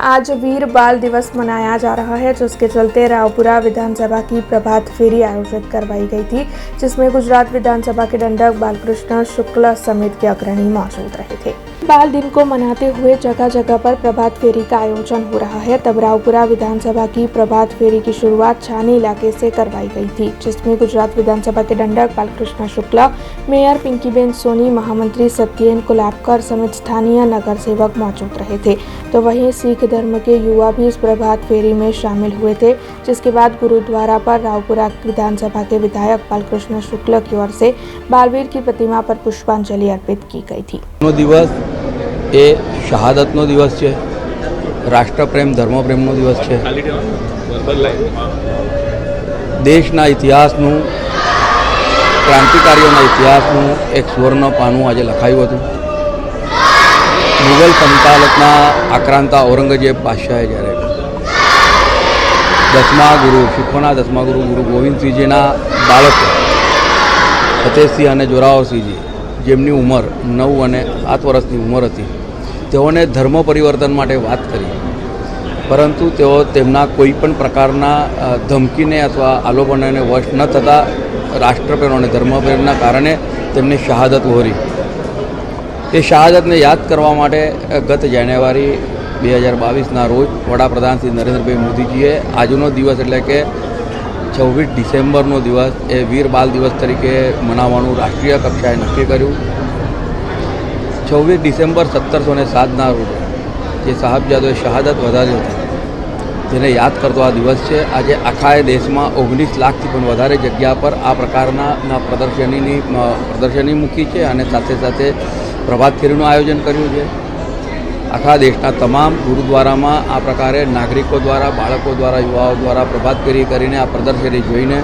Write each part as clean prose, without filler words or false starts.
आज वीर बाल दिवस मनाया जा रहा है, जिसके चलते रावपुरा विधानसभा की प्रभात फेरी आयोजित करवाई गई थी, जिसमें गुजरात विधानसभा के दंडक बालकृष्ण शुक्ल समेत के अग्रणी मौजूद रहे थे। बाल दिन को मनाते हुए जगह जगह पर प्रभात फेरी का आयोजन हो रहा है। तब रावपुरा विधानसभा की प्रभात फेरी की शुरुआत छानी इलाके से करवाई गई थी, जिसमें गुजरात विधानसभा के दंडक बालकृष्ण शुक्ल, मेयर पिंकीबेन सोनी, महामंत्री सत्येन कुलाबकर समेत स्थानीय नगर सेवक मौजूद रहे थे। तो वहीं सिख धर्म के युवा भी इस प्रभात फेरी में शामिल हुए थे, जिसके बाद गुरुद्वारा पर रावपुरा विधानसभा के विधायक बालकृष्ण शुक्ल की ओर से बालवीर की प्रतिमा पर पुष्पांजलि अर्पित की गई थी। दिवस એ શહાદતનો દિવસ છે, રાષ્ટ્રપ્રેમ ધર્મપ્રેમનો દિવસ છે। દેશના ઇતિહાસનું, ક્રાંતિકારીઓના ઇતિહાસનું એક સુવર્ણ પાનું આજે લખાયું હતું। મુગલ સંચાલકના આક્રાંતા ઔરંગઝેબ બાદશાહે જ્યારે 10મા ગુરુ, શીખોના 10મા ગુરુ ગુરુ ગોવિંદસિંહજીના બાળકો ફતેહસિંહ અને જોરાવરસિંહજી, જેમની ઉંમર 9 અને 7 વર્ષની ઉંમર હતી, તેઓને ધર્મ પરિવર્તન માટે વાત કરી, પરંતુ તેઓ તેમના કોઈ પણ પ્રકારના ધમકીને અથવા આલોપનને વશ ન થતા રાષ્ટ્રપ્રેમ અને ધર્મપ્રેમના કારણે તેમને શહાદત વહોરી। એ શહાદતને યાદ કરવા માટે ગત જાન્યુઆરી 2022ના રોજ વડાપ્રધાન શ્રી નરેન્દ્રભાઈ મોદીજીએ આજનો દિવસ એટલે કે 26 ડિસેમ્બરનો દિવસ એ વીર બાલ દિવસ તરીકે મનાવવાનું રાષ્ટ્રીય કક્ષાએ નક્કી કર્યું। 26 ડિસેમ્બર 1707ના રોજ જે સાહેબજાદોએ શહાદત વધારી હતી, જેને યાદ કરતો આ દિવસ છે। આજે આખા દેશમાં 19 લાખથી પણ વધારે જગ્યા પર આ પ્રકારના પ્રદર્શની મૂકી છે અને સાથે સાથે પ્રભાત ફેરીનું આયોજન કર્યું છે। આખા દેશના તમામ ગુરુદ્વારામાં આ પ્રકારે નાગરિકો દ્વારા, બાળકો દ્વારા, યુવાઓ દ્વારા પ્રભાત ફેરી કરીને આ પ્રદર્શની જોઈને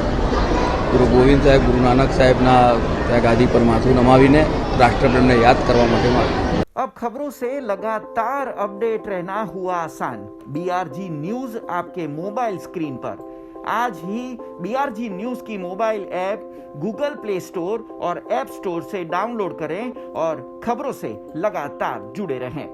ગુરુ ગોવિંદ સાહેબ, ગુરુ નાનક સાહેબના ત્યાં ગાદી પર માથું નમાવીને રાષ્ટ્રપ્રેમને याद करवा માટે मांगे। अब खबरों से लगातार अपडेट रहना हुआ आसान। BRG न्यूज आपके मोबाइल स्क्रीन पर। आज ही BRG न्यूज की mobile app Google play store और ऐप स्टोर से डाउनलोड करें और खबरों से लगातार जुड़े रहें।